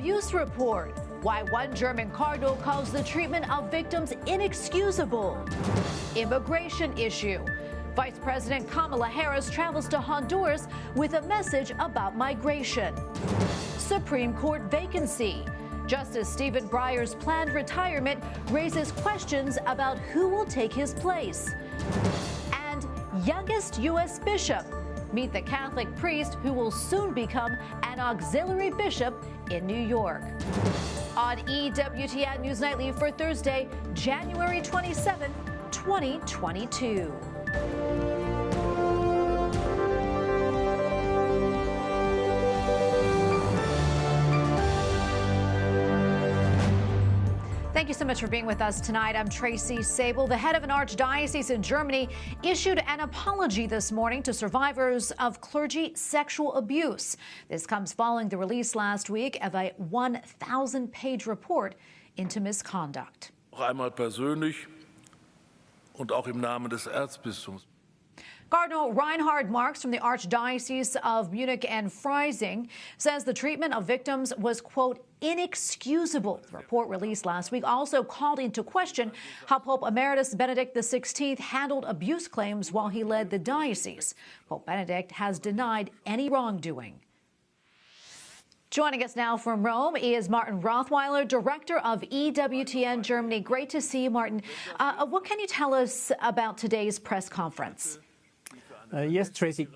Abuse report. Why one German cardinal calls the treatment of victims inexcusable. Immigration issue. Vice President Kamala Harris travels to Honduras with a message about migration. Supreme Court vacancy. Justice Stephen Breyer's planned retirement raises questions about who will take his place. And youngest U.S. bishop. Meet the Catholic priest who will soon become an auxiliary bishop in New York. On EWTN News Nightly for Thursday, January 27, 2022. Thank you so much for being with us tonight. I'm Tracy Sable. The head of an archdiocese in Germany issued an apology this morning to survivors of clergy sexual abuse. This comes following the release last week of a 1,000-page report into misconduct. Noch einmal persönlich und auch im Namen des Erzbistums. Cardinal Reinhard Marx from the Archdiocese of Munich and Freising says the treatment of victims was, quote, inexcusable. The report released last week also called into question how Pope Emeritus Benedict XVI handled abuse claims while he led the diocese. Pope Benedict has denied any wrongdoing. Joining us now from Rome is Martin Rothweiler, director of EWTN Germany. Great to see you, Martin. What can you tell us about today's press conference? Yes, Tracy.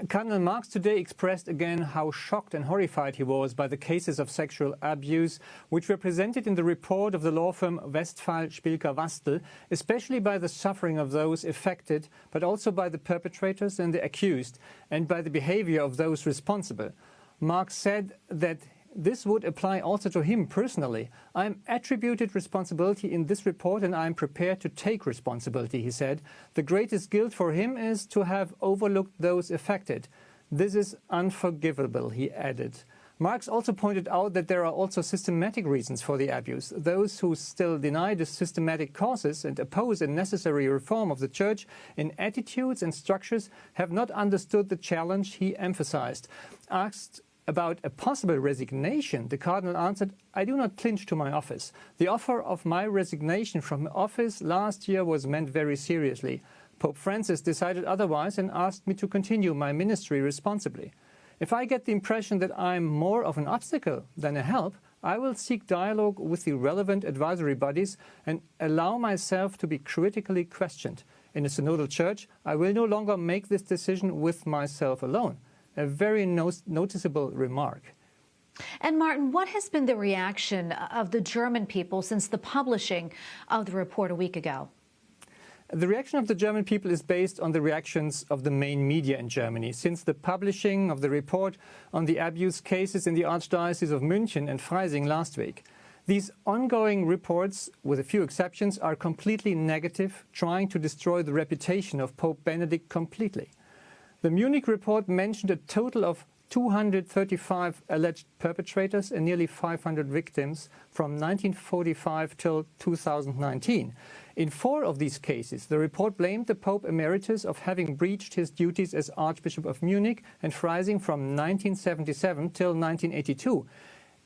Cardinal Marx today expressed again how shocked and horrified he was by the cases of sexual abuse which were presented in the report of the law firm Westphal, Spilker, Wastel, especially by the suffering of those affected, but also by the perpetrators and the accused, and by the behavior of those responsible. Marx said that this would apply also to him personally. I am attributed responsibility in this report and I am prepared to take responsibility, he said. The greatest guilt for him is to have overlooked those affected. This is unforgivable, he added. Marx also pointed out that there are also systematic reasons for the abuse. Those who still deny the systematic causes and oppose a necessary reform of the Church in attitudes and structures have not understood the challenge, he emphasized. Asked about a possible resignation, the Cardinal answered, I do not clinch to my office. The offer of my resignation from office last year was meant very seriously. Pope Francis decided otherwise and asked me to continue my ministry responsibly. If I get the impression that I'm more of an obstacle than a help, I will seek dialogue with the relevant advisory bodies and allow myself to be critically questioned. In a synodal church, I will no longer make this decision with myself alone. A very noticeable remark. And Martin, what has been the reaction of the German people since the publishing of the report a week ago? The reaction of the German people is based on the reactions of the main media in Germany. Since the publishing of the report on the abuse cases in the Archdiocese of München and Freising last week, these ongoing reports, with a few exceptions, are completely negative, trying to destroy the reputation of Pope Benedict completely. The Munich report mentioned a total of 235 alleged perpetrators and nearly 500 victims from 1945 till 2019. In 4 of these cases, the report blamed the Pope Emeritus of having breached his duties as Archbishop of Munich and Freising from 1977 till 1982.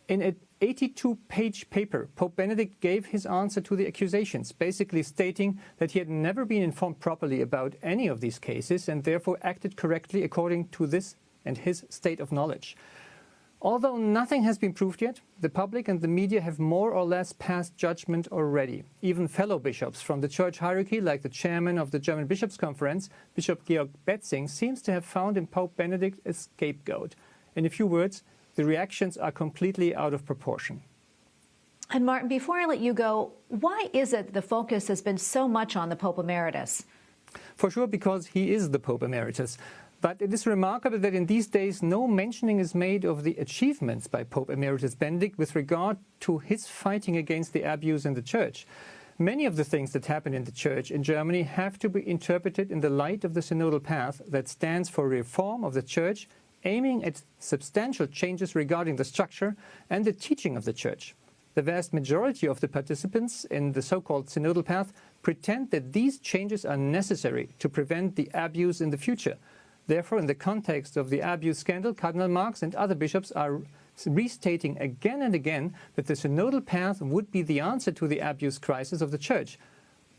In an 82-page paper, Pope Benedict gave his answer to the accusations, basically stating that he had never been informed properly about any of these cases and therefore acted correctly according to this and his state of knowledge. Although nothing has been proved yet, the public and the media have more or less passed judgment already. Even fellow bishops from the church hierarchy, like the chairman of the German Bishops' Conference, Bishop Georg Betzing, seems to have found in Pope Benedict a scapegoat. In a few words, the reactions are completely out of proportion. And Martin, before I let you go, why is it the focus has been so much on the Pope Emeritus? For sure, because he is the Pope Emeritus. But it is remarkable that in these days no mentioning is made of the achievements by Pope Emeritus Benedict with regard to his fighting against the abuse in the Church. Many of the things that happen in the Church in Germany have to be interpreted in the light of the synodal path that stands for reform of the Church, aiming at substantial changes regarding the structure and the teaching of the Church. The vast majority of the participants in the so-called synodal path pretend that these changes are necessary to prevent the abuse in the future. Therefore, in the context of the abuse scandal, Cardinal Marx and other bishops are restating again and again that the synodal path would be the answer to the abuse crisis of the Church.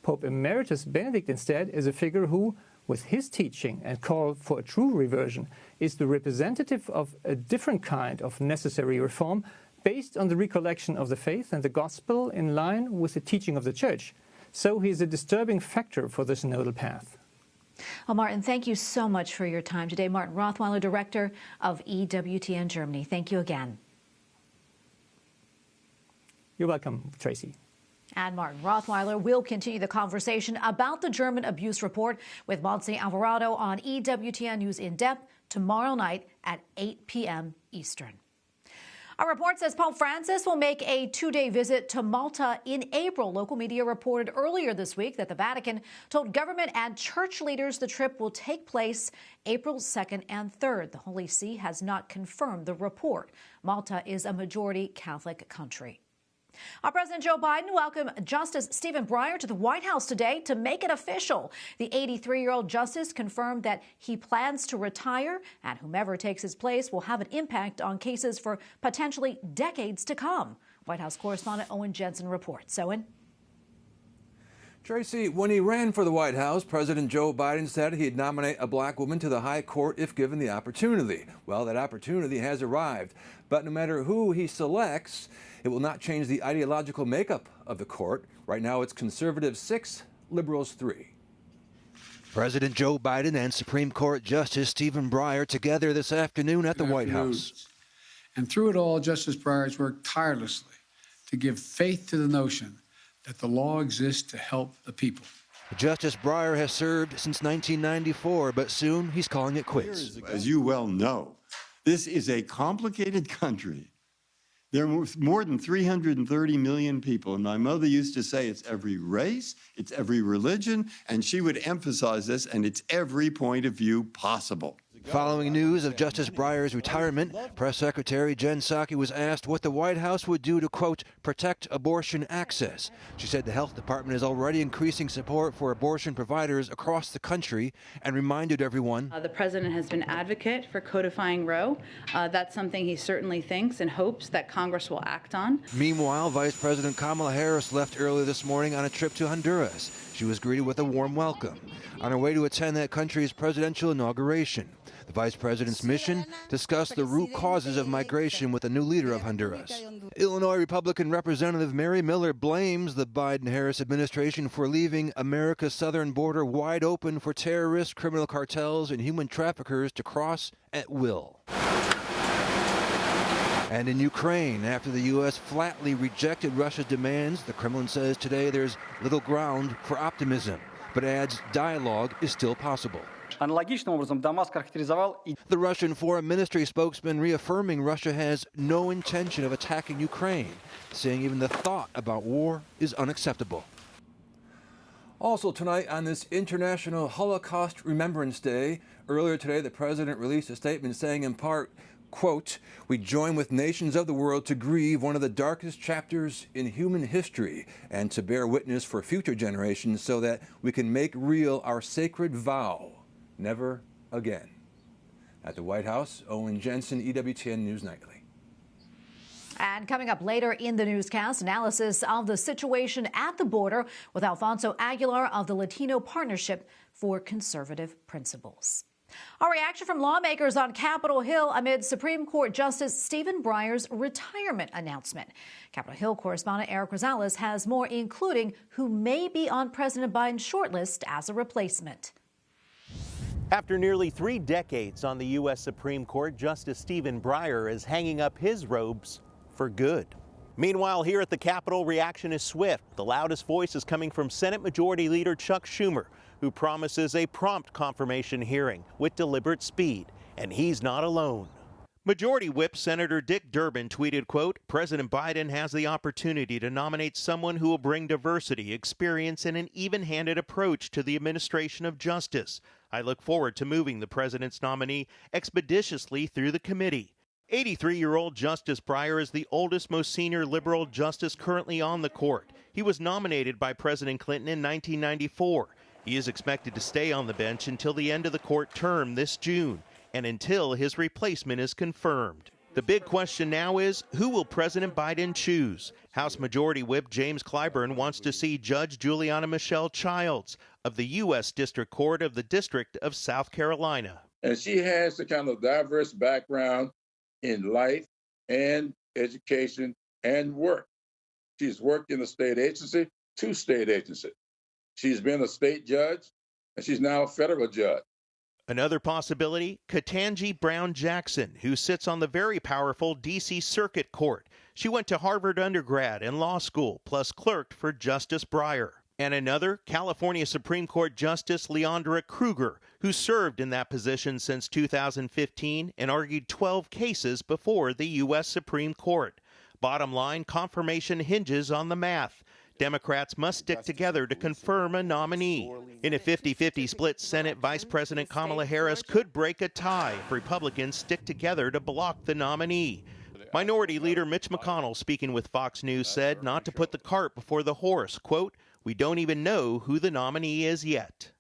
Pope Emeritus Benedict, instead, is a figure who, with his teaching and call for a true reversion, is the representative of a different kind of necessary reform based on the recollection of the faith and the gospel in line with the teaching of the Church. So he is a disturbing factor for the synodal path. Well, Martin, thank you so much for your time today. Martin Rothweiler, Director of EWTN Germany. Thank you again. You're welcome, Tracy. And Martin Rothweiler will continue the conversation about the German abuse report with Monse Alvarado on EWTN News In Depth tomorrow night at 8 p.m. Eastern. Our report says Pope Francis will make a two-day visit to Malta in April. Local media reported earlier this week that the Vatican told government and church leaders the trip will take place April 2nd and 3rd. The Holy See has not confirmed the report. Malta is a majority Catholic country. Our President Joe Biden welcomed Justice Stephen Breyer to the White House today to make it official. The 83-year-old justice confirmed that he plans to retire, and whomever takes his place will have an impact on cases for potentially decades to come. White House correspondent Owen Jensen reports. Owen? Tracy, when he ran for the White House, President Joe Biden said he'd nominate a black woman to the high court if given the opportunity. Well, that opportunity has arrived. But no matter who he selects, it will not change the ideological makeup of the court. Right now, it's conservatives 6, liberals 3. President Joe Biden and Supreme Court Justice Stephen Breyer together this afternoon at the White House. And through it all, Justice Breyer has worked tirelessly to give faith to the notion that the law exists to help the people. Justice Breyer has served since 1994, but soon he's calling it quits. As you well know, this is a complicated country. There are more than 330 million people, and my mother used to say it's every race, it's every religion, and she would emphasize this, and it's every point of view possible. Following news of Justice Breyer's retirement, Press Secretary Jen Psaki was asked what the White House would do to, quote, protect abortion access. She said the health department is already increasing support for abortion providers across the country and reminded everyone. The president has been an advocate for codifying Roe. That's something he certainly thinks and hopes that Congress will act on. Meanwhile, Vice President Kamala Harris left earlier this morning on a trip to Honduras. She was greeted with a warm welcome on her way to attend that country's presidential inauguration. The vice president's mission discussed the root causes of migration with the new leader of Honduras. Illinois Republican Representative Mary Miller blames the Biden-Harris administration for leaving America's southern border wide open for terrorists, criminal cartels, and human traffickers to cross at will. And in Ukraine, after the U.S. flatly rejected Russia's demands, the Kremlin says today there's little ground for optimism, but adds dialogue is still possible. The Russian Foreign Ministry spokesman reaffirming Russia has no intention of attacking Ukraine, saying even the thought about war is unacceptable. Also tonight on this International Holocaust Remembrance Day, earlier today the president released a statement saying in part, quote, we join with nations of the world to grieve one of the darkest chapters in human history and to bear witness for future generations so that we can make real our sacred vow, never again. At the White House, Owen Jensen, EWTN News Nightly. And coming up later in the newscast, analysis of the situation at the border with Alfonso Aguilar of the Latino Partnership for Conservative Principles. Our reaction from lawmakers on Capitol Hill amid Supreme Court Justice Stephen Breyer's retirement announcement. Capitol Hill correspondent Eric Rosales has more, including who may be on President Biden's shortlist as a replacement. After nearly 3 decades on the U.S. Supreme Court, Justice Stephen Breyer is hanging up his robes for good. Meanwhile, here at the Capitol, reaction is swift. The loudest voice is coming from Senate Majority Leader Chuck Schumer, who promises a prompt confirmation hearing with deliberate speed. And he's not alone. Majority Whip Senator Dick Durbin tweeted, quote, President Biden has the opportunity to nominate someone who will bring diversity, experience, and an even-handed approach to the administration of justice. I look forward to moving the president's nominee expeditiously through the committee. 83-year-old Justice Breyer is the oldest, most senior liberal justice currently on the court. He was nominated by President Clinton in 1994. He is expected to stay on the bench until the end of the court term this June, and until his replacement is confirmed. The big question now is, who will President Biden choose? House Majority Whip James Clyburn wants to see Judge Juliana Michelle Childs of the U.S. District Court of the District of South Carolina. And she has the kind of diverse background in life and education and work. She's worked in a state agency, 2 state agencies. She's been a state judge, and she's now a federal judge. Another possibility, Ketanji Brown Jackson, who sits on the very powerful D.C. Circuit Court. She went to Harvard undergrad and law school, plus clerked for Justice Breyer. And another, California Supreme Court Justice Leondra Kruger, who served in that position since 2015 and argued 12 cases before the U.S. Supreme Court. Bottom line, confirmation hinges on the math. Democrats must stick together to confirm a nominee. In a 50-50 split Senate, Vice President Kamala Harris could break a tie if Republicans stick together to block the nominee. Minority Leader Mitch McConnell, speaking with Fox News, said not to put the cart before the horse. Quote, "We don't even know who the nominee is yet."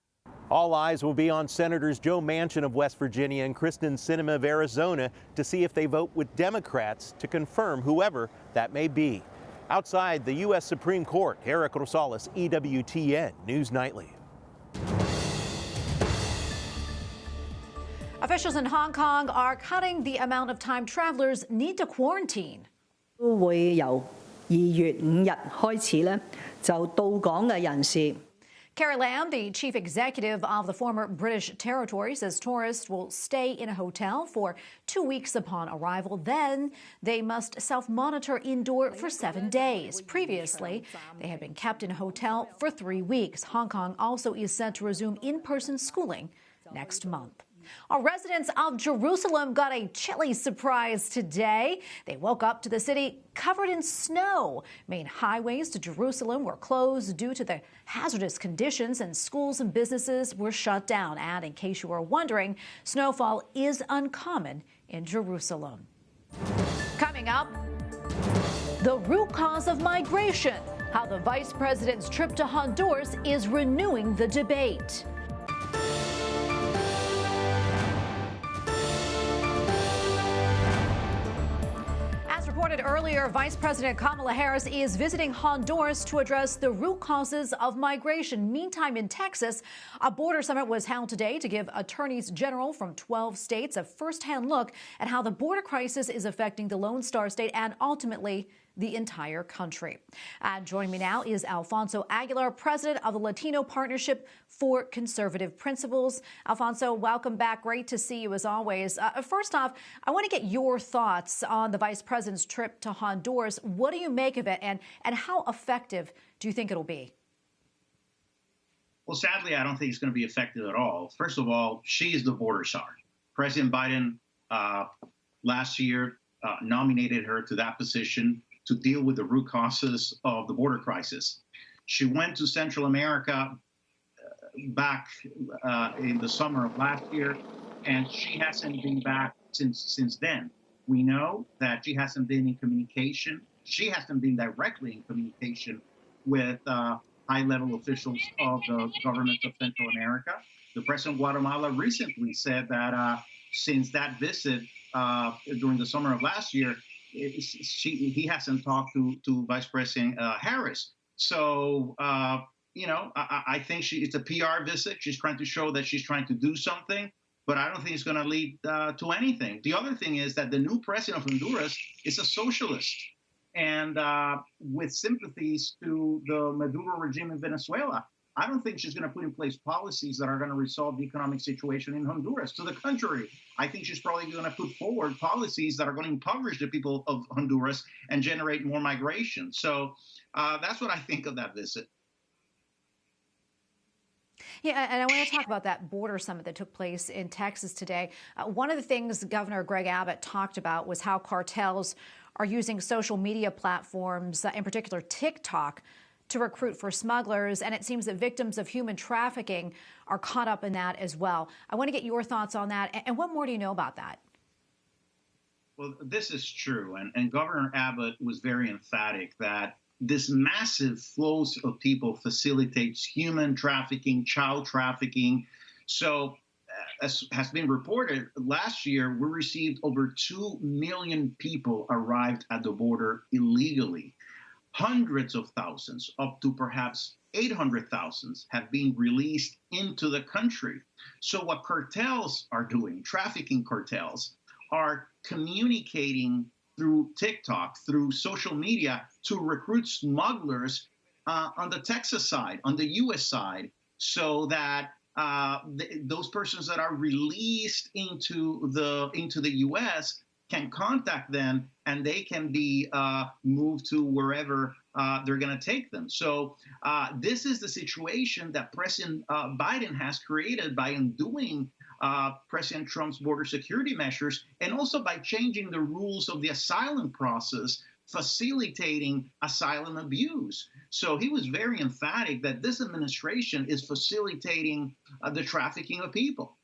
All eyes will be on Senators Joe Manchin of West Virginia and Kristen Sinema of Arizona to see if they vote with Democrats to confirm whoever that may be. Outside the U.S. Supreme Court, Eric Rosales, EWTN News Nightly. Officials in Hong Kong are cutting the amount of time travelers need to quarantine. 都會由2月5日開始咧，就到港嘅人士。 Carrie Lam, the chief executive of the former British territory, says tourists will stay in a hotel for 2 weeks upon arrival. Then they must self-monitor indoor for 7 days. Previously, they had been kept in a hotel for 3 weeks. Hong Kong also is set to resume in-person schooling next month. Our residents of Jerusalem got a chilly surprise today. They woke up to the city covered in snow. Main highways to Jerusalem were closed due to the hazardous conditions, and schools and businesses were shut down. And in case you were wondering, snowfall is uncommon in Jerusalem. Coming up, the root cause of migration, how the vice president's trip to Honduras is renewing the debate. Reported earlier, Vice President Kamala Harris is visiting Honduras to address the root causes of migration. Meantime, in Texas, a border summit was held today to give attorneys general from 12 states a firsthand look at how the border crisis is affecting the Lone Star State and ultimately the entire country. And joining me now is Alfonso Aguilar, president of the Latino Partnership for Conservative Principles. Alfonso, welcome back. Great to see you as always. First off, I want to get your thoughts on the vice president's trip to Honduras. What do you make of it, and how effective do you think it'll be? Well, sadly, I don't think it's going to be effective at all. First of all, she is the border czar. President Biden last year nominated her to that position to deal with the root causes of the border crisis. She went to Central America back in the summer of last year, and she hasn't been back since then. We know that she hasn't been in communication. She hasn't been directly in communication with high-level officials of the government of Central America. The president of Guatemala recently said that since that visit during the summer of last year, he hasn't talked to Vice President Harris. So, I think it's a PR visit. She's trying to show that she's trying to do something, but I don't think it's going to lead to anything. The other thing is that the new president of Honduras is a socialist, and with sympathies to the Maduro regime in Venezuela. I don't think she's going to put in place policies that are going to resolve the economic situation in Honduras. To the contrary, I think she's probably going to put forward policies that are going to impoverish the people of Honduras and generate more migration. So that's what I think of that visit. Yeah, and I want to talk about that border summit that took place in Texas today. One of the things Governor Greg Abbott talked about was how cartels are using social media platforms, in particular TikTok, to recruit for smugglers, and it seems that victims of human trafficking are caught up in that as well. I want to get your thoughts on that, and what more do you know about that? Well, this is true, and Governor Abbott was very emphatic that this massive flows of people facilitates human trafficking, child trafficking. So as has been reported, last year we received over 2 million people arrived at the border illegally. Hundreds of thousands, up to perhaps 800,000, have been released into the country. So what cartels are doing, trafficking cartels, are communicating through TikTok, through social media, to recruit smugglers on the Texas side, on the U.S. side, so that those persons that are released into the U.S. can contact them, and they can be moved to wherever they're going to take them. So this is the situation that President Biden has created by undoing President Trump's border security measures, and also by changing the rules of the asylum process, facilitating asylum abuse. So he was very emphatic that this administration is facilitating the trafficking of people.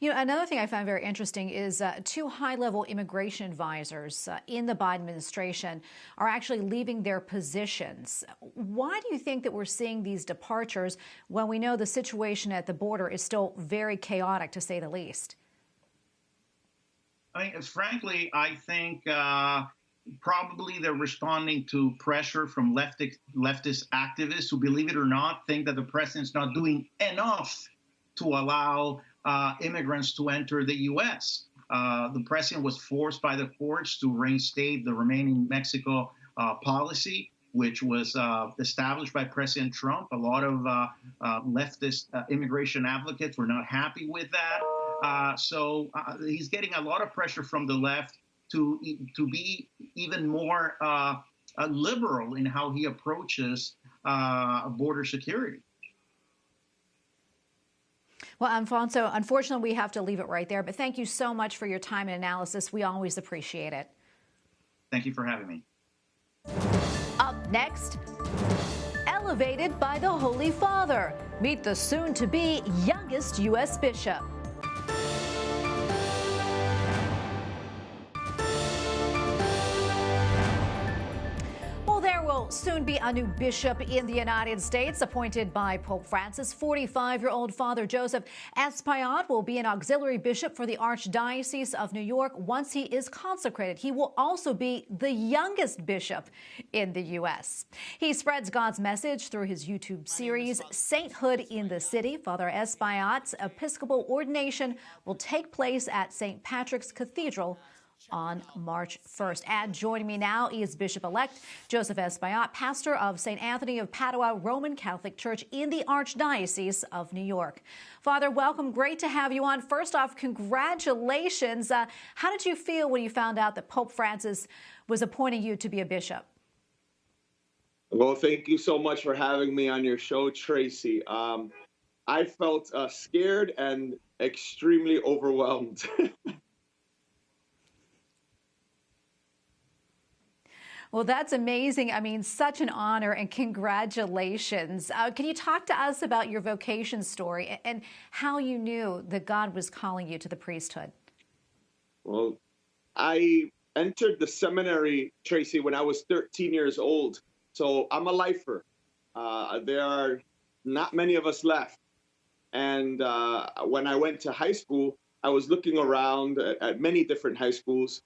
You know, another thing I found very interesting is 2 high-level immigration advisors in the Biden administration are actually leaving their positions. Why do you think that we're seeing these departures when we know the situation at the border is still very chaotic, to say the least? I mean, frankly, I think probably they're responding to pressure from leftist activists who, believe it or not, think that the president's not doing enough to allow immigrants to enter the U.S. The president was forced by the courts to reinstate the Remain in Mexico policy, which was established by President Trump. A lot of leftist immigration advocates were not happy with that. So he's getting a lot of pressure from the left to be even more liberal in how he approaches border security. Well, Alfonso, unfortunately, we have to leave it right there. But thank you so much for your time and analysis. We always appreciate it. Thank you for having me. Up next, elevated by the Holy Father. Meet the soon-to-be youngest U.S. bishop. Soon be a new bishop in the United States, appointed by Pope Francis. 45-year-old Father Joseph Espaillat will be an auxiliary bishop for the Archdiocese of New York once he is consecrated. He will also be the youngest bishop in the U.S. He spreads God's message through his YouTube series, Sainthood in the City. Father Espaillat's Episcopal ordination will take place at St. Patrick's Cathedral on March 1st. And joining me now is Bishop-elect Joseph Espaillat, pastor of St. Anthony of Padua Roman Catholic Church in the Archdiocese of New York. Father, welcome. Great to have you on. First off, congratulations. How did you feel when you found out that Pope Francis was appointing you to be a bishop? Well, thank you so much for having me on your show, Tracy. I felt scared and extremely overwhelmed. Well, that's amazing. I mean, such an honor, and congratulations. Can you talk to us about your vocation story and how you knew that God was calling you to the priesthood? Well, I entered the seminary, Tracy, when I was 13 years old. So I'm a lifer. There are not many of us left. And when I went to high school, I was looking around at many different high schools.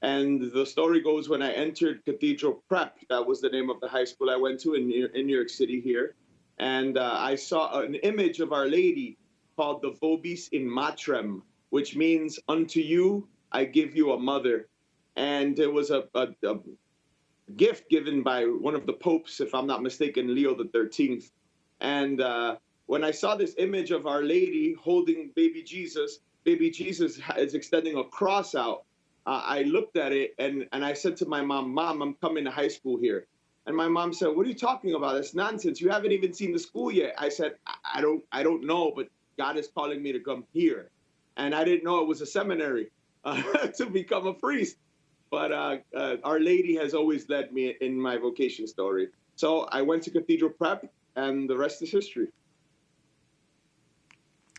And the story goes, when I entered Cathedral Prep, that was the name of the high school I went to in New York City here. And I saw an image of Our Lady called the Vobis in Matrem, which means, unto you, I give you a mother. And it was a gift given by one of the popes, if I'm not mistaken, Leo XIII. And when I saw this image of Our Lady holding baby Jesus is extending a cross out. I looked at it and I said to my mom, "Mom, I'm coming to high school here." And my mom said, "What are you talking about? It's nonsense. You haven't even seen the school yet." I said, I don't know, but God is calling me to come here. And I didn't know it was a seminary to become a priest. But Our Lady has always led me in my vocation story. So I went to Cathedral Prep, and the rest is history.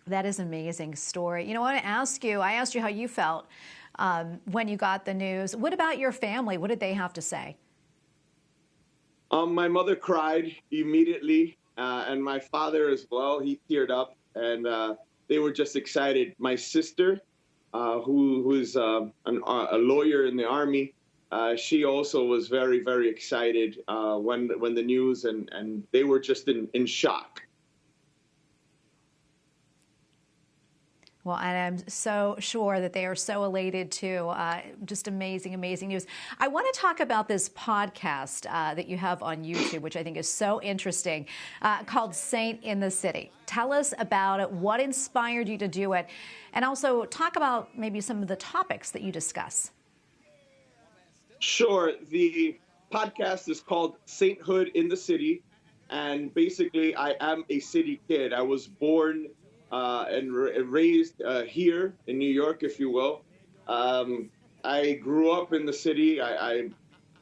That is an amazing story. You know, I asked you how you felt when you got the news. What about your family? What did they have to say? My mother cried immediately. and my father as well. He teared up, and they were just excited. My sister, who's a lawyer in the Army, she also was very, very excited when the news, and they were just in shock. Well, and I'm so sure that they are so elated too. Just amazing, amazing news. I want to talk about this podcast that you have on YouTube, which I think is so interesting, called Saint in the City. Tell us about it, what inspired you to do it, and also talk about maybe some of the topics that you discuss. Sure. The podcast is called Sainthood in the City, and basically I am a city kid. I was born and raised here in New York, if you will. I grew up in the city. I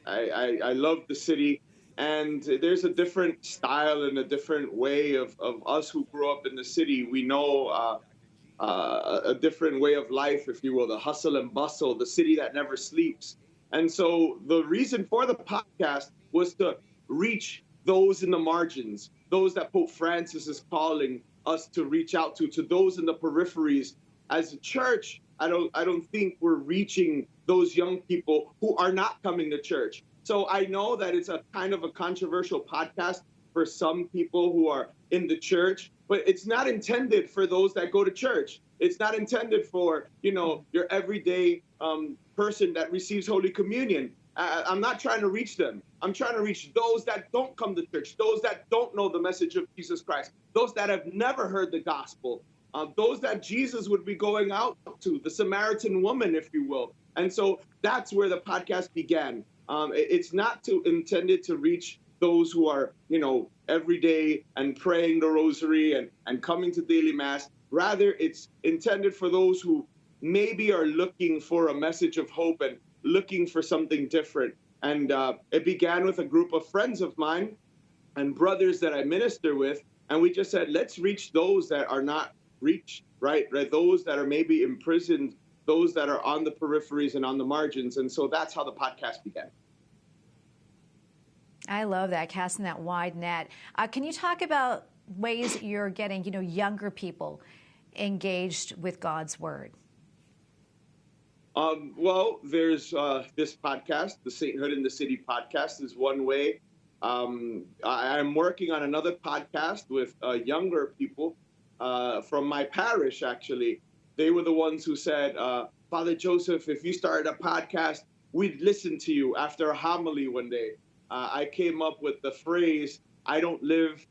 love the city, and there's a different style and a different way of us who grew up in the city. We know a different way of life, if you will, the hustle and bustle, the city that never sleeps. And so the reason for the podcast was to reach those in the margins, those that Pope Francis is calling us to reach out to those in the peripheries. As a church, I don't think we're reaching those young people who are not coming to church. So I know that it's a kind of a controversial podcast for some people who are in the church, but it's not intended for those that go to church. It's not intended for, your everyday person that receives Holy Communion. I'm not trying to reach them. I'm trying to reach those that don't come to church, those that don't know the message of Jesus Christ, those that have never heard the gospel, those that Jesus would be going out to, the Samaritan woman, if you will. And so that's where the podcast began. It's not intended to reach those who are, every day and praying the rosary and coming to daily mass. Rather, it's intended for those who maybe are looking for a message of hope and looking for something different. And it began with a group of friends of mine and brothers that I minister with. And we just said, let's reach those that are not reached, right? Those that are maybe imprisoned, those that are on the peripheries and on the margins. And so that's how the podcast began. I love that, casting that wide net. Can you talk about ways you're getting, younger people engaged with God's word? Well, there's this podcast, the Sainthood in the City podcast is one way. I'm working on another podcast with younger people from my parish, actually. They were the ones who said, Father Joseph, if you started a podcast, we'd listen to you after a homily one day. I came up with the phrase, I don't live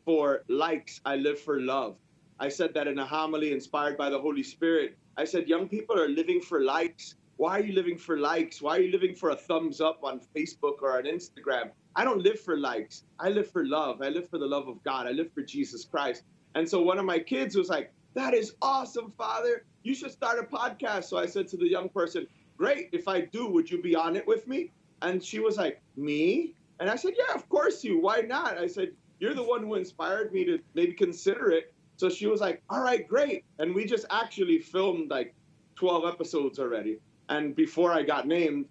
for likes, I live for love. I said that in a homily inspired by the Holy Spirit. I said, young people are living for likes. Why are you living for likes? Why are you living for a thumbs up on Facebook or on Instagram? I don't live for likes. I live for love. I live for the love of God. I live for Jesus Christ. And so one of my kids was like, that is awesome, Father. You should start a podcast. So I said to the young person, great. If I do, would you be on it with me? And she was like, me? And I said, yeah, of course you. Why not? I said, you're the one who inspired me to maybe consider it. So she was like, all right, great. And we just actually filmed like 12 episodes already. And before I got named,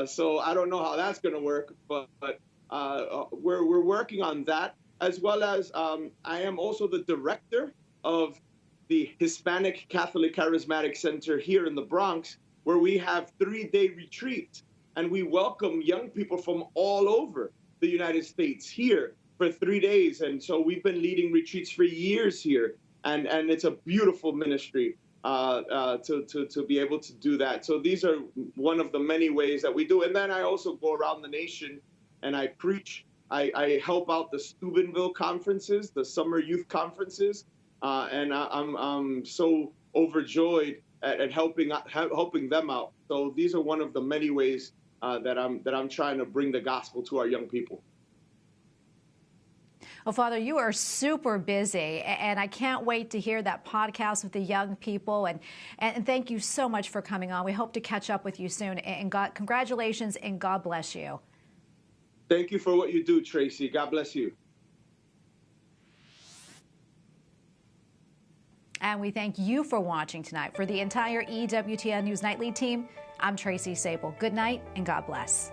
so I don't know how that's going to work, but we're working on that, as well as I am also the director of the Hispanic Catholic Charismatic Center here in the Bronx, where we have 3-day retreats. And we welcome young people from all over the United States here for 3 days. And so we've been leading retreats for years here. And it's a beautiful ministry to be able to do that. So these are one of the many ways that we do. And then I also go around the nation and I preach. I help out the Steubenville conferences, the summer youth conferences. And I'm so overjoyed at helping them out. So these are one of the many ways that I'm trying to bring the gospel to our young people. Well, Father, you are super busy, and I can't wait to hear that podcast with the young people. And thank you so much for coming on. We hope to catch up with you soon. And congratulations, and God bless you. Thank you for what you do, Tracy. God bless you. And we thank you for watching tonight. For the entire EWTN News Nightly team, I'm Tracy Sable. Good night, and God bless.